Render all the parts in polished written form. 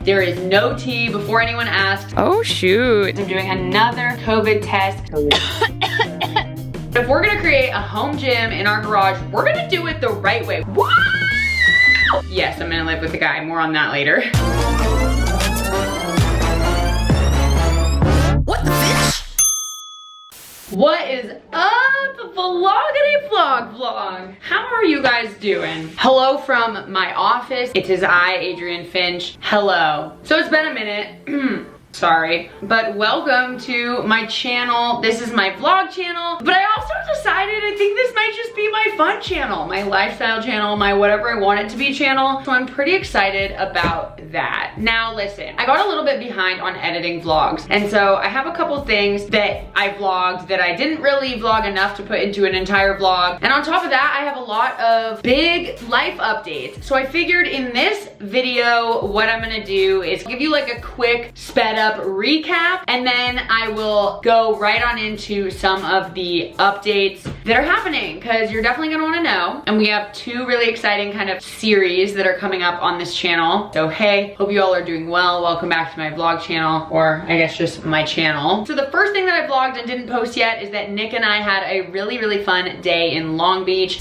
There is no tea before anyone asks. Oh shoot. I'm doing another COVID test. If we're gonna create a home gym in our garage, we're gonna do it the right way. Woo! Yes, I'm gonna live with a guy. More on that later. What the bitch? What is up, vloggity vlog? How are you guys doing? Hello from my office. It is I, Adrienne Finch. Hello. So it's been a minute. Sorry, but welcome to my channel. This is my vlog channel, but I also decided I think this might just be my fun channel, my lifestyle channel, my whatever I want it to be channel. So I'm pretty excited about that. Now listen, I got a little bit behind on editing vlogs, and so I have a couple things that I vlogged that I didn't really vlog enough to put into an entire vlog. And on top of that, I have a lot of big life updates. So I figured in this video, what I'm gonna do is give you like a quick sped up recap, and then I will go right on into some of the updates that are happening, because you're definitely gonna wanna know. And we have two really exciting kind of series that are coming up on this channel. So hey, hope you all are doing well. Welcome back to my vlog channel, or I guess just my channel. So the first thing that I vlogged and didn't post yet is that Nick and I had a really fun day in Long Beach.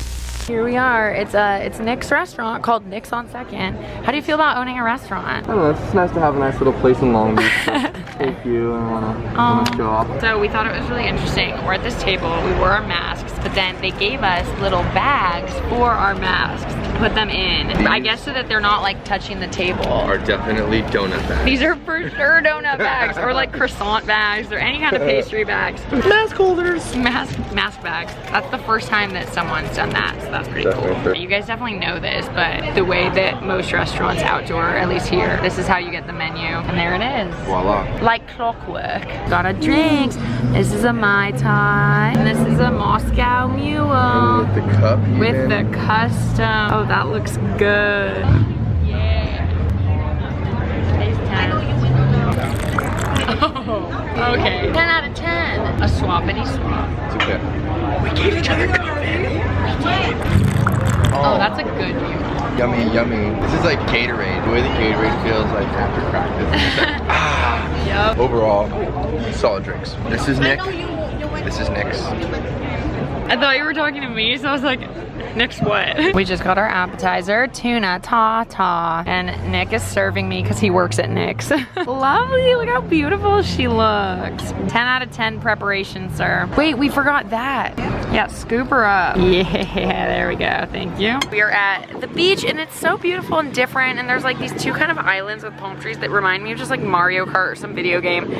Here we are. It's Nick's restaurant called Nick's on Second. How do you feel about owning a restaurant? I don't know, it's just nice to have a nice little place in Long Beach to take you and wanna show off. So we thought it was really interesting. We're at this table, we wore our masks, but then they gave us little bags for our masks to put them in. I guess so that they're not like touching the table. Are definitely donut bags. These are for sure donut bags, or like croissant bags, or any kind of pastry bags. Mask holders. Mask bags. That's the first time that someone's done that, so that's pretty cool. You guys definitely know this, but the way that most restaurants outdoor, at least here, this is how you get the menu. And there it is. Voila. Like clockwork. Got our drinks. This is a Mai Tai. And this is a Moscow Mule. And with the cup even. With the custom. Oh, that looks good. Yeah. Oh, okay. 10 out of 10. A swappity swap. It's okay. We gave each other COVID. Oh, that's a good view. Yummy, yummy. This is like Gatorade. The way the Gatorade feels like after practice. Yep. Overall, solid drinks. This is Nick. This is Nick's. I thought you were talking to me, so I was like, Nick's what? We just got our appetizer, tuna ta-ta, and Nick is serving me because he works at Nick's. Lovely, look how beautiful she looks. 10 out of 10 preparation, sir. Wait, we forgot that. Yeah, scoop her up. Yeah, there we go, thank you. We are at the beach, and it's so beautiful and different, and there's like these two kind of islands with palm trees that remind me of just like Mario Kart or some video game.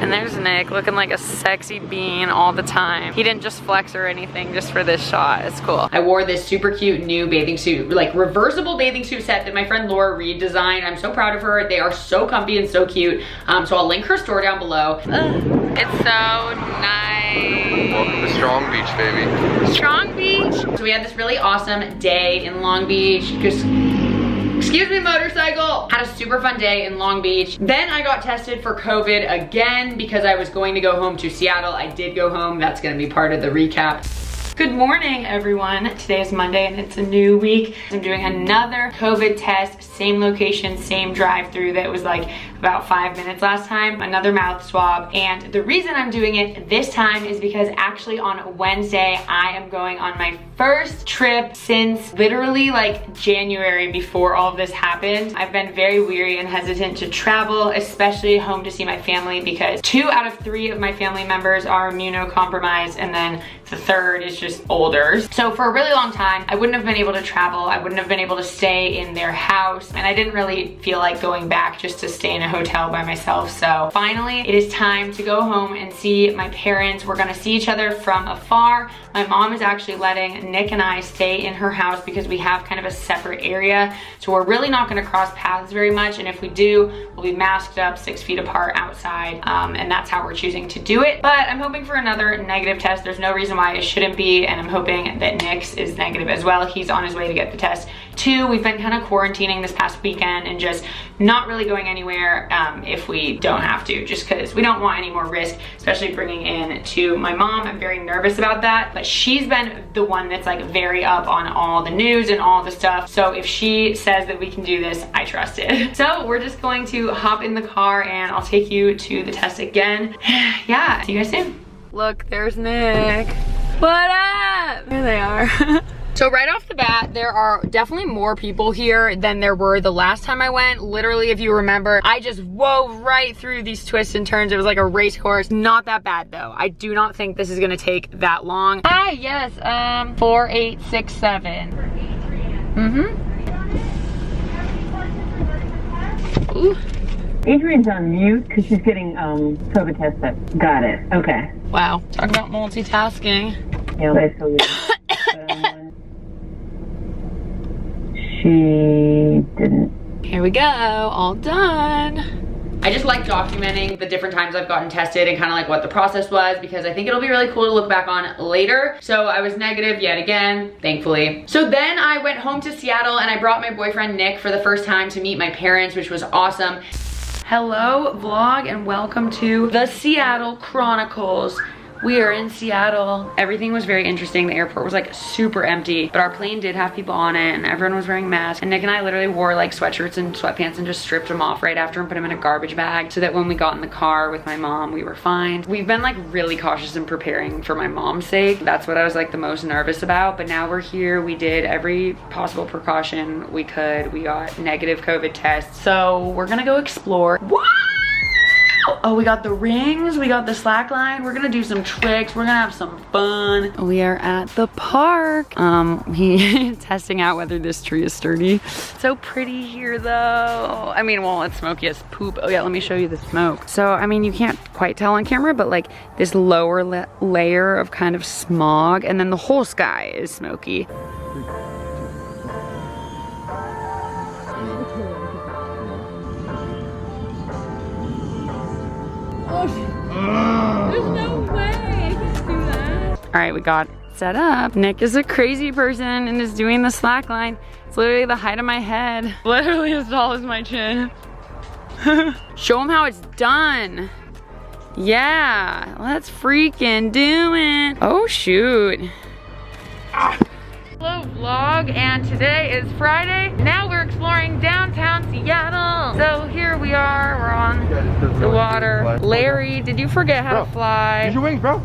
And there's Nick looking like a sexy bean all the time. He didn't just flex or anything just for this shot. It's cool. I wore this super cute new bathing suit, like reversible bathing suit set that my friend Laura Reed designed. I'm so proud of her. They are so comfy and so cute. So I'll link her store down below. It's so nice. Welcome to Strong Beach, baby. Strong Beach. So we had this really awesome day in Long Beach. Excuse me, motorcycle. Had a super fun day in Long Beach. Then I got tested for COVID again because I was going to go home to Seattle. I did go home. That's gonna be part of the recap. Good morning, everyone. Today is Monday and it's a new week. I'm doing another COVID test, same location, same drive-through that was like about 5 minutes last time, another mouth swab. And the reason I'm doing it this time is because actually on Wednesday, I am going on my first trip since literally like January before all of this happened. I've been very weary and hesitant to travel, especially home to see my family, because 2 out of 3 of my family members are immunocompromised, and then the third is just older. So for a really long time, I wouldn't have been able to travel. I wouldn't have been able to stay in their house, and I didn't really feel like going back just to stay in a hotel by myself. So finally, it is time to go home and see my parents. We're gonna see each other from afar. My mom is actually letting Nick and I stay in her house because we have kind of a separate area. So we're really not gonna cross paths very much, and if we do, we'll be masked up 6 feet apart outside, and that's how we're choosing to do it. But I'm hoping for another negative test. There's no reason why it shouldn't be. see, and I'm hoping that Nick's is negative as well. He's on his way to get the test too. We've been kind of quarantining this past weekend and just not really going anywhere if we don't have to, just because we don't want any more risk, especially bringing in to my mom. I'm very nervous about that, but she's been the one that's like very up on all the news and all the stuff. So if she says that we can do this, I trust it. So we're just going to hop in the car and I'll take you to the test again. Yeah, see you guys soon. Look, there's Nick. What up? Here they are. So right off the bat, there are definitely more people here than there were the last time I went. Literally, if you remember, I just wove right through these twists and turns. It was like a race course. Not that bad though. I do not think this is gonna take that long. Hi, yes, 4867. Ooh. Adrienne's on mute because she's getting COVID tested. Got it. Okay. Wow. Talk about multitasking. Yeah, okay, so she didn't. Here we go. All done. I just like documenting the different times I've gotten tested and kind of like what the process was, because I think it'll be really cool to look back on later. So I was negative yet again, thankfully. So then I went home to Seattle and I brought my boyfriend Nick for the first time to meet my parents, which was awesome. Hello vlog and welcome to the Seattle Chronicles. We are in Seattle. Everything was very interesting. The airport was like super empty, but our plane did have people on it and everyone was wearing masks. And Nick and I literally wore like sweatshirts and sweatpants and just stripped them off right after and put them in a garbage bag so that when we got in the car with my mom, we were fine. We've been like really cautious and preparing for my mom's sake. That's what I was like the most nervous about. But now we're here. We did every possible precaution we could. We got negative COVID tests. So we're gonna go explore. What? Oh, we got the rings, we got the slack line. We're gonna do some tricks. We're gonna have some fun. We are at the park. He testing out whether this tree is sturdy. So pretty here though. I mean, well, it's smoky as poop. Oh yeah, let me show you the smoke. So, I mean, you can't quite tell on camera, but like this lower layer of kind of smog, and then the whole sky is smoky. There's no way I can do that. All right, we got set up. Nick is a crazy person and is doing the slack line. It's literally the height of my head. Literally as tall as my chin. Show him how it's done. Yeah, let's freaking do it. Oh shoot. Hello vlog, and today is Friday. Now we're exploring downtown Seattle. So here we are, we're on the water. Larry, did you forget how to fly? Use your wings, bro.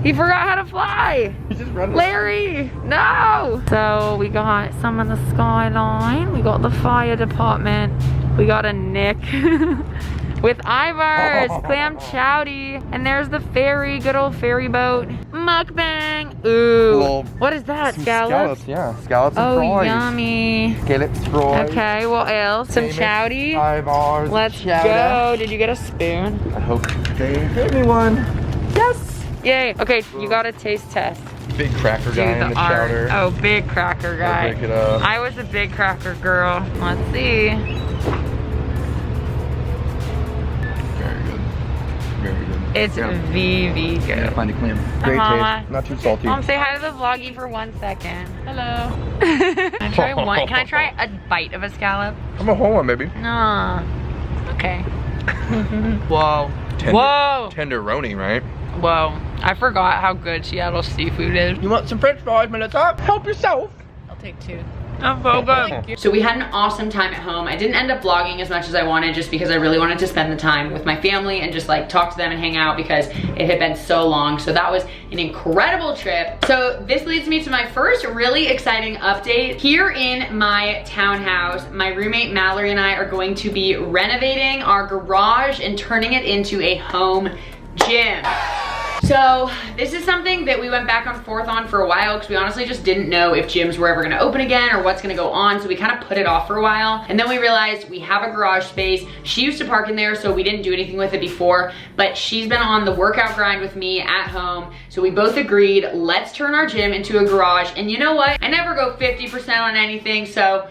He forgot how to fly. He's just running. Larry, no. So we got some of the skyline. We got the fire department. We got a Nick with Ivars, clam chowdy. And there's the ferry, good old ferry boat. Mukbang. Ooh. What is that? Scallops? Yeah. Scallops and fries. Oh, yummy. Scallops, fries. Okay, what else? Some chowdy. Ivars. Let's go. Did you get a spoon? I hope they gave me one. Yes. Yay. Okay, you got a taste test. Big cracker guy in the chowder. Oh, big cracker guy. Break it up. I was a big cracker girl. Let's see. Very good. Very good. It's VV good. Find a clam. Great Mama. taste. Not too salty. Mom, say hi to the vloggy for 1 second. Hello. Can I try one? Can I try a bite of a scallop? I'm a whole one, baby. No. Okay. Whoa. Whoa. Tenderoni, right? Whoa. I forgot how good Seattle seafood is. You want some french fries, Melissa? Help yourself. I'll take 2. I'm so good. So we had an awesome time at home. I didn't end up vlogging as much as I wanted just because I really wanted to spend the time with my family and just like talk to them and hang out because it had been so long. So that was an incredible trip. So this leads me to my first really exciting update. Here in my townhouse, my roommate Mallory and I are going to be renovating our garage and turning it into a home gym. So this is something that we went back and forth on for a while because we honestly just didn't know if gyms were ever gonna open again or what's gonna go on. So we kind of put it off for a while. And then we realized we have a garage space. She used to park in there, so we didn't do anything with it before, but she's been on the workout grind with me at home. So we both agreed, let's turn our gym into a garage. And you know what? I never go 50% on anything, so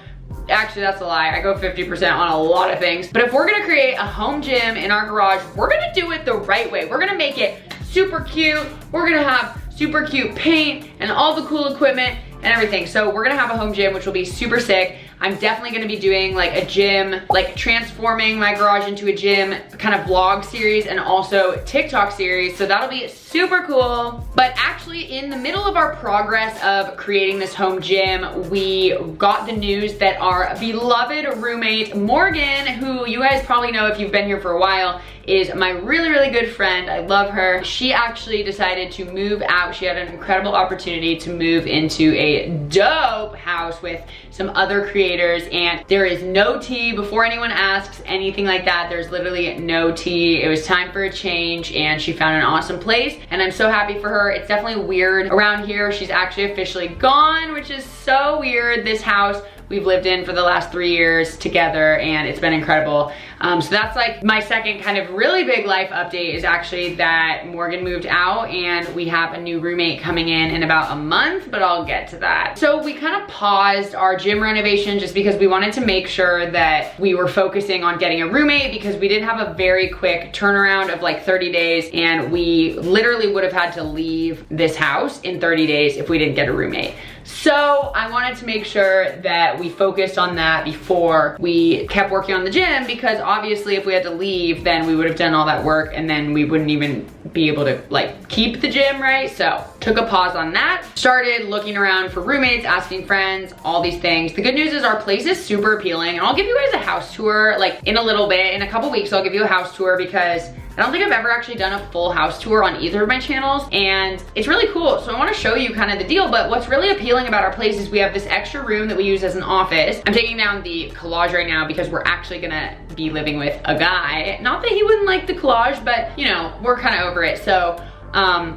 actually that's a lie. I go 50% on a lot of things. But if we're gonna create a home gym in our garage, we're gonna do it the right way. We're gonna make it super cute. We're gonna have super cute paint and all the cool equipment and everything. So we're gonna have a home gym, which will be super sick. I'm definitely gonna be doing like a gym, like transforming my garage into a gym kind of vlog series and also TikTok series. So that'll be super cool. But actually in the middle of our progress of creating this home gym, we got the news that our beloved roommate, Morgan, who you guys probably know if you've been here for a while, is my really, really good friend. I love her. She actually decided to move out. She had an incredible opportunity to move into a dope house with some other creators, and there is no tea. Before anyone asks anything like that, there's literally no tea. It was time for a change, and she found an awesome place, and I'm so happy for her. It's definitely weird around here. She's actually officially gone, which is so weird. This house we've lived in for the last 3 years together, and it's been incredible. So that's like my second kind of really big life update, is actually that Morgan moved out and we have a new roommate coming in about a month, but I'll get to that. So we kind of paused our gym renovation just because we wanted to make sure that we were focusing on getting a roommate, because we did have a very quick turnaround of like 30 days, and we literally would have had to leave this house in 30 days if we didn't get a roommate. So I wanted to make sure that we focused on that before we kept working on the gym, because obviously if we had to leave, then we would have done all that work and then we wouldn't even be able to like keep the gym, right? So took a pause on that, started looking around for roommates, asking friends, all these things. The good news is our place is super appealing, and I'll give you guys a house tour like in a little bit. In a couple weeks I'll give you a house tour, because I don't think I've ever actually done a full house tour on either of my channels, and it's really cool. So I wanna show you kind of the deal, but what's really appealing about our place is we have this extra room that we use as an office. I'm taking down the collage right now because we're actually gonna be living with a guy. Not that he wouldn't like the collage, but you know, we're kind of over it. So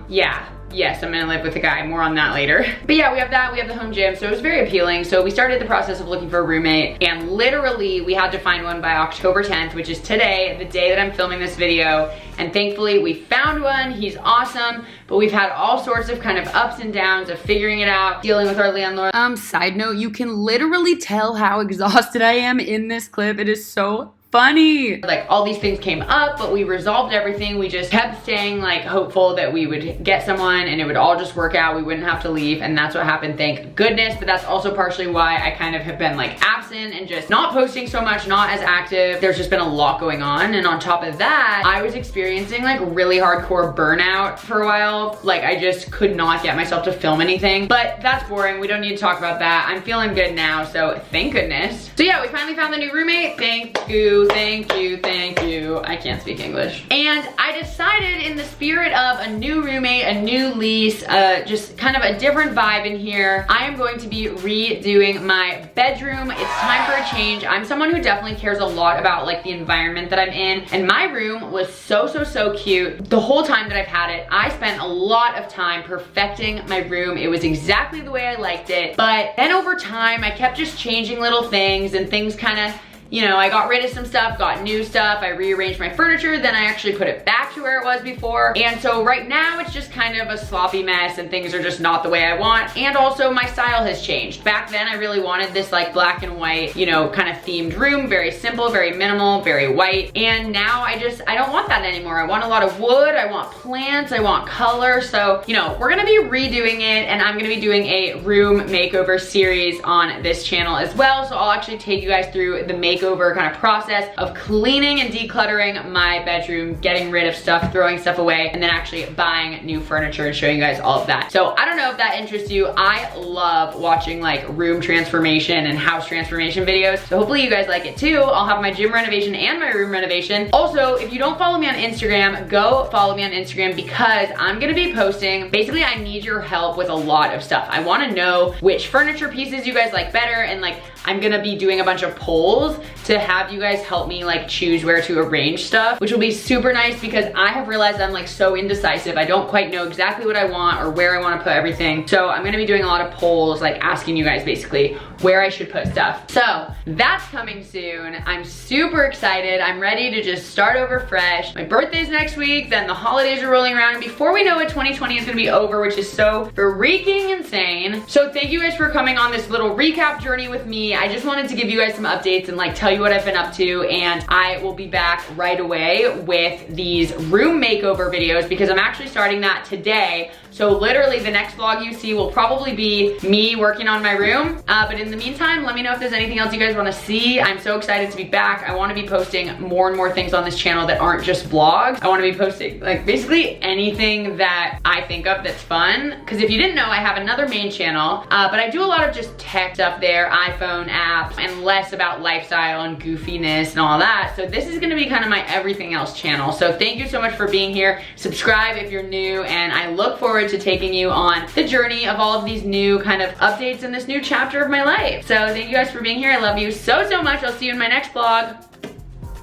yeah. Yes, I'm gonna live with a guy, more on that later. But yeah, we have that, we have the home gym, so it was very appealing. So we started the process of looking for a roommate, and literally we had to find one by October 10th, which is today, the day that I'm filming this video. And thankfully we found one. He's awesome, but we've had all sorts of kind of ups and downs of figuring it out, dealing with our landlord. Side note, you can literally tell how exhausted I am in this clip. It is so funny. Like all these things came up, but we resolved everything. We just kept staying like hopeful that we would get someone and it would all just work out. We wouldn't have to leave, and that's what happened, thank goodness. But that's also partially why I kind of have been like absent and just not posting so much, not as active. There's just been a lot going on, and on top of that, I was experiencing like really hardcore burnout for a while. Like I just could not get myself to film anything, but that's boring. We don't need to talk about that. I'm feeling good now, so thank goodness. So yeah, we finally found the new roommate. Thank you. Thank you. I can't speak English. And I decided, in the spirit of a new roommate, a new lease, just kind of a different vibe in here, I am going to be redoing my bedroom. It's time for a change. I'm someone who definitely cares a lot about like the environment that I'm in, and my room was so cute. The whole time that I've had it, I spent a lot of time perfecting my room. It was exactly the way I liked it. But then over time, I kept just changing little things, and things kind of, you know, I got rid of some stuff, got new stuff, I rearranged my furniture, then I actually put it back to where it was before. And so right now it's just kind of a sloppy mess, and things are just not the way I want. And also my style has changed. Back then I really wanted this like black and white, you know, kind of themed room, very simple, very minimal, very white. And now I don't want that anymore. I want a lot of wood, I want plants, I want color. So, you know, we're gonna be redoing it, and I'm gonna be doing a room makeover series on this channel as well. So I'll actually take you guys through the makeover kind of process of cleaning and decluttering my bedroom, getting rid of stuff, throwing stuff away, and then actually buying new furniture and showing you guys all of that. So I don't know if that interests you. I love watching like room transformation and house transformation videos. So hopefully you guys like it too. I'll have my gym renovation and my room renovation. Also, if you don't follow me on Instagram, go follow me on Instagram, because I'm gonna be posting, basically I need your help with a lot of stuff. I wanna know which furniture pieces you guys like better, and like I'm gonna be doing a bunch of polls to have you guys help me like choose where to arrange stuff, which will be super nice, because I have realized I'm like so indecisive. I don't quite know exactly what I want or where I want to put everything. So I'm gonna be doing a lot of polls, like asking you guys basically where I should put stuff. So that's coming soon. I'm super excited. I'm ready to just start over fresh. My birthday's next week, then the holidays are rolling around, and before we know it, 2020 is gonna be over, which is so freaking insane. So thank you guys for coming on this little recap journey with me. I just wanted to give you guys some updates and like tell you what I've been up to, and I will be back right away with these room makeover videos because I'm actually starting that today. So literally the next vlog you see will probably be me working on my room. But in the meantime, let me know if there's anything else you guys wanna see. I'm so excited to be back. I wanna be posting more and more things on this channel that aren't just vlogs. I wanna be posting like basically anything that I think of that's fun. Cause if you didn't know, I have another main channel, but I do a lot of just tech stuff there, iPhone apps, and less about lifestyle and goofiness and all that. So this is gonna be kind of my everything else channel. So thank you so much for being here. Subscribe if you're new, and I look forward to taking you on the journey of all of these new kind of updates in this new chapter of my life. So thank you guys for being here. I love you so, so much. I'll see you in my next vlog.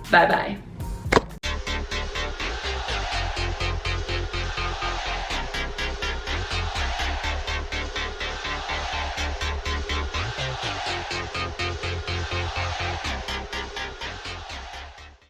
Bye-bye.